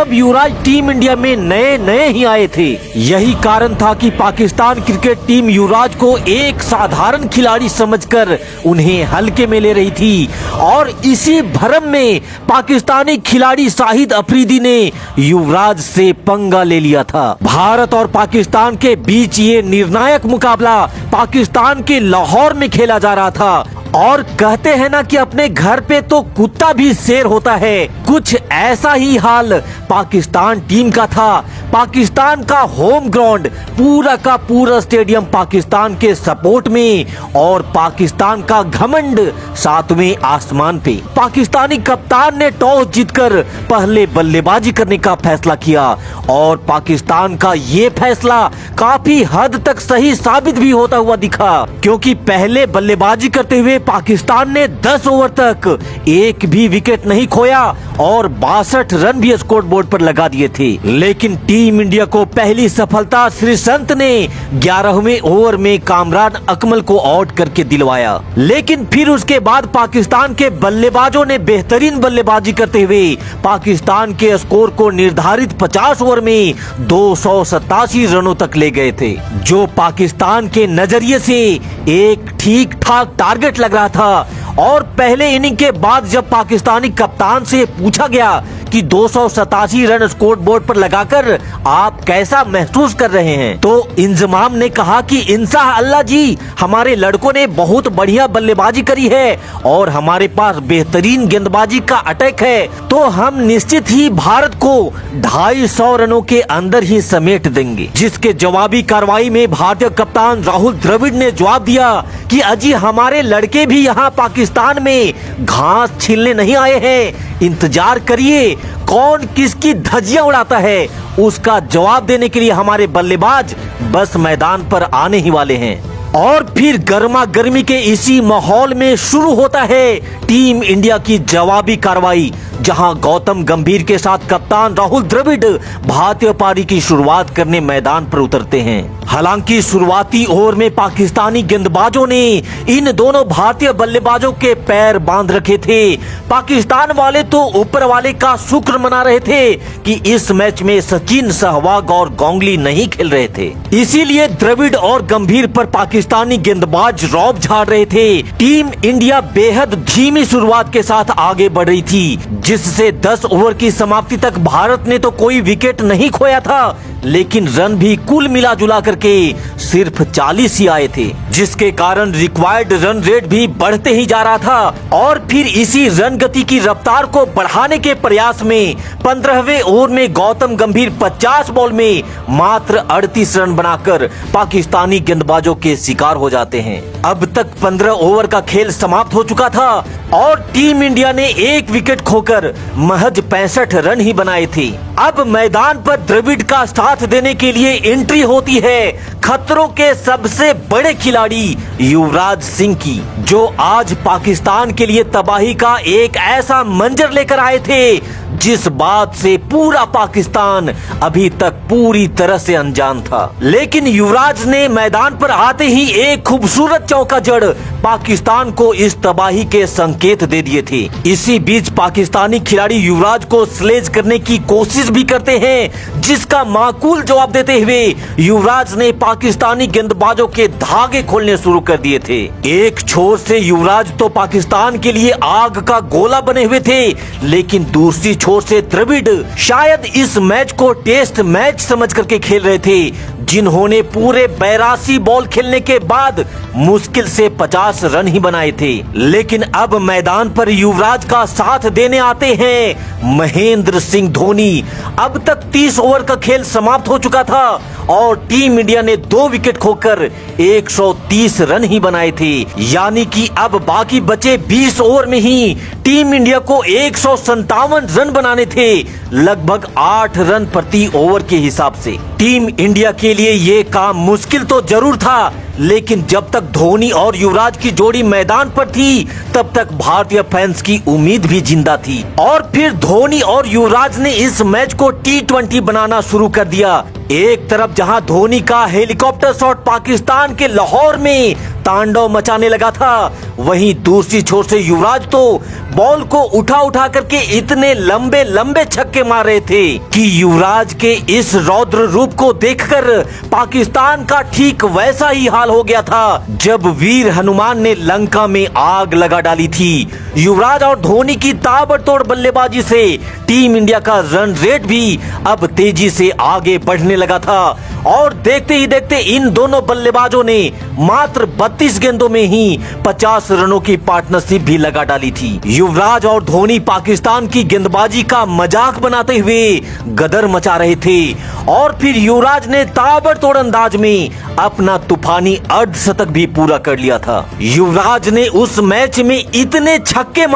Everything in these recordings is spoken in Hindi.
तब युवराज टीम इंडिया में नए नए ही आए थे। यही कारण था कि पाकिस्तान क्रिकेट टीम युवराज को एक साधारण खिलाड़ी समझकर उन्हें हल्के में ले रही थी और इसी भ्रम में पाकिस्तानी खिलाड़ी शाहिद अफरीदी ने युवराज से पंगा ले लिया था। भारत और पाकिस्तान के बीच ये निर्णायक मुकाबला पाकिस्तान के लाहौर में खेला जा रहा था और कहते हैं ना कि अपने घर पे तो कुत्ता भी शेर होता है, कुछ ऐसा ही हाल पाकिस्तान टीम का था। पाकिस्तान का होम ग्राउंड पूरा का पूरा स्टेडियम पाकिस्तान के सपोर्ट में और पाकिस्तान का घमंड सातवें आसमान पे। पाकिस्तानी कप्तान ने टॉस जीतकर पहले बल्लेबाजी करने का फैसला किया और पाकिस्तान का ये फैसला काफी हद तक सही साबित भी होता हुआ दिखा, क्योंकि पहले बल्लेबाजी करते हुए पाकिस्तान ने 10 ओवर तक एक भी विकेट नहीं खोया और 62 रन भी स्कोर बोर्ड पर लगा दिए थे। लेकिन टीम इंडिया को पहली सफलता श्रीसंत ने 11वें ओवर में कामरान अकमल को आउट करके दिलवाया। लेकिन फिर उसके बाद पाकिस्तान के बल्लेबाजों ने बेहतरीन बल्लेबाजी करते हुए पाकिस्तान के स्कोर को निर्धारित 50 ओवर में 287 रनों तक ले गए थे, जो पाकिस्तान के नजरिए से एक ठीक ठाक टारगेट लग रहा था। और पहले इनिंग के बाद जब पाकिस्तानी कप्तान से पूछा गया कि 287 रन स्कोर बोर्ड पर लगाकर आप कैसा महसूस कर रहे हैं, तो इंजमाम ने कहा कि इंशाह अल्लाह जी, हमारे लड़कों ने बहुत बढ़िया बल्लेबाजी करी है और हमारे पास बेहतरीन गेंदबाजी का अटैक है, तो हम निश्चित ही भारत को 250 रनों के अंदर ही समेट देंगे। जिसके जवाबी कार्रवाई में भारतीय कप्तान राहुल द्रविड़ ने जवाब दिया कि अजी, हमारे लड़के भी यहाँ पाकिस्तान में घास छीलने नहीं आए हैं, इंतजार करिए कौन किसकी धज्जियां उड़ाता है, उसका जवाब देने के लिए हमारे बल्लेबाज बस मैदान पर आने ही वाले हैं। और फिर गर्मा गर्मी के इसी माहौल में शुरू होता है टीम इंडिया की जवाबी कार्रवाई, जहां गौतम गंभीर के साथ कप्तान राहुल द्रविड़ भारतीय पारी की शुरुआत करने मैदान पर उतरते हैं। हालांकि शुरुआती ओवर में पाकिस्तानी गेंदबाजों ने इन दोनों भारतीय बल्लेबाजों के पैर बांध रखे थे। पाकिस्तान वाले तो ऊपर वाले का शुक्र मना रहे थे कि इस मैच में सचिन, सहवाग और गांगुली नहीं खेल रहे थे, इसीलिए द्रविड़ और गंभीर पर पाकिस्तानी गेंदबाज रौब झाड़ रहे थे। टीम इंडिया बेहद धीमी शुरुआत के साथ आगे बढ़ रही थी, जिससे 10 ओवर की समाप्ति तक भारत ने तो कोई विकेट नहीं खोया था, लेकिन रन भी कुल मिला जुला करके सिर्फ 40 ही आए थे, जिसके कारण रिक्वायर्ड रन रेट भी बढ़ते ही जा रहा था। और फिर इसी रन गति की रफ्तार को बढ़ाने के प्रयास में 15वें ओवर में गौतम गंभीर 50 बॉल में मात्र 38 रन बनाकर पाकिस्तानी गेंदबाजों के शिकार हो जाते हैं। अब तक 15 ओवर का खेल समाप्त हो चुका था और टीम इंडिया ने एक विकेट खोकर महज 65 रन ही बनाए थे। अब मैदान पर द्रविड़ का साथ देने के लिए एंट्री होती है खतरों के सबसे बड़े खिलाड़ी युवराज सिंह की, जो आज पाकिस्तान के लिए तबाही का एक ऐसा मंजर लेकर आए थे जिस बात से पूरा पाकिस्तान अभी तक पूरी तरह से अनजान था। लेकिन युवराज ने मैदान पर आते ही एक खूबसूरत चौका जड़ पाकिस्तान को इस तबाही के संकेत दे दिए थे। इसी बीच पाकिस्तानी खिलाड़ी युवराज को स्लेज करने की कोशिश भी करते हैं, जिसका माकूल जवाब देते हुए युवराज ने पाकिस्तानी गेंदबाजों के धागे खोलने शुरू कर दिए थे। एक छोर से युवराज तो पाकिस्तान के लिए आग का गोला बने हुए थे, लेकिन दूसरी छोर से द्रविड़ शायद इस मैच को टेस्ट मैच समझ करके खेल रहे थे, जिन्होंने पूरे 82 बॉल खेलने के बाद मुश्किल से 50 रन ही बनाए थे। लेकिन अब मैदान पर युवराज का साथ देने आते हैं महेंद्र सिंह धोनी। अब तक 30 ओवर का खेल समाप्त हो चुका था और टीम इंडिया ने 2 विकेट खोकर 130 रन ही बनाए थे, यानी कि अब बाकी बचे 20 ओवर में ही टीम इंडिया को 157 रन बनाने थे, लगभग 8 रन प्रति ओवर के हिसाब से। टीम इंडिया के लिए ये काम मुश्किल तो जरूर था, लेकिन जब तक धोनी और युवराज की जोड़ी मैदान पर थी तब तक भारतीय फैंस की उम्मीद भी जिंदा थी। और फिर धोनी और युवराज ने इस मैच को T20 बनाना शुरू कर दिया। एक तरफ जहां धोनी का हेलीकॉप्टर शॉट पाकिस्तान के लाहौर में तांडव मचाने लगा था, वहीं दूसरी छोर से युवराज तो बॉल को उठा उठा करके इतने लंबे लंबे छक्के मार रहे थे कि युवराज के इस रौद्र रूप को देखकर पाकिस्तान का ठीक वैसा ही हाल हो गया था जब वीर हनुमान ने लंका में आग लगा डाली थी। युवराज और धोनी की ताबड़तोड़ बल्लेबाजी से टीम इंडिया का रन रेट भी अब तेजी से आगे बढ़ने लगा था और देखते ही देखते इन दोनों बल्लेबाजों ने मात्र 32 गेंदों में ही 50 रनों की पार्टनरशिप भी लगा डाली थी। युवराज और धोनी पाकिस्तान की गेंदबाजी का मजाक बनाते हुए गदर मचा रहे थे और फिर युवराज ने ताबड़तोड़ अंदाज में अपना तूफानी अर्धशतक भी पूरा कर लिया था। युवराज ने उस मैच में इतने छक्के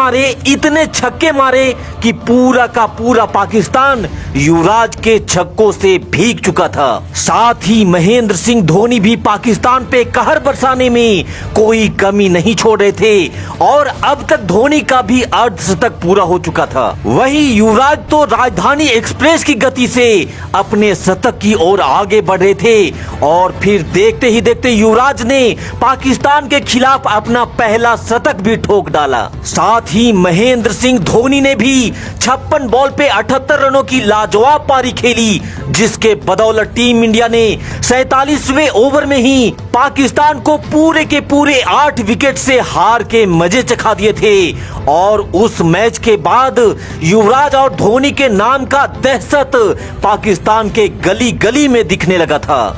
मारे कि पूरा का पूरा पाकिस्तान युवराज के छक्कों से भीग चुका था। साथ ही महेंद्र सिंह धोनी भी पाकिस्तान पे कहर बरसाने में कोई कमी नहीं छोड़ रहे थे और अब तक धोनी का भी अर्धशतक पूरा हो चुका था। वहीं युवराज तो राजधानी एक्सप्रेस की गति से अपने शतक की ओर आगे बढ़ रहे थे और फिर देखते ही देखते युवराज ने पाकिस्तान के खिलाफ अपना पहला शतक भी ठोक डाला। साथ ही महेंद्र सिंह धोनी ने भी 56 बॉल पे 78 रनों की लाजवाब पारी खेली, जिसके बदौलत टीम इंडिया ने 47वें ओवर में ही पाकिस्तान को पूरे के पूरे 8 विकेट से हार के मजे चखा दिए थे और उस मैच के बाद युवराज और धोनी के नाम का दहशत पाकिस्तान के गली गली में दिखने लगा था।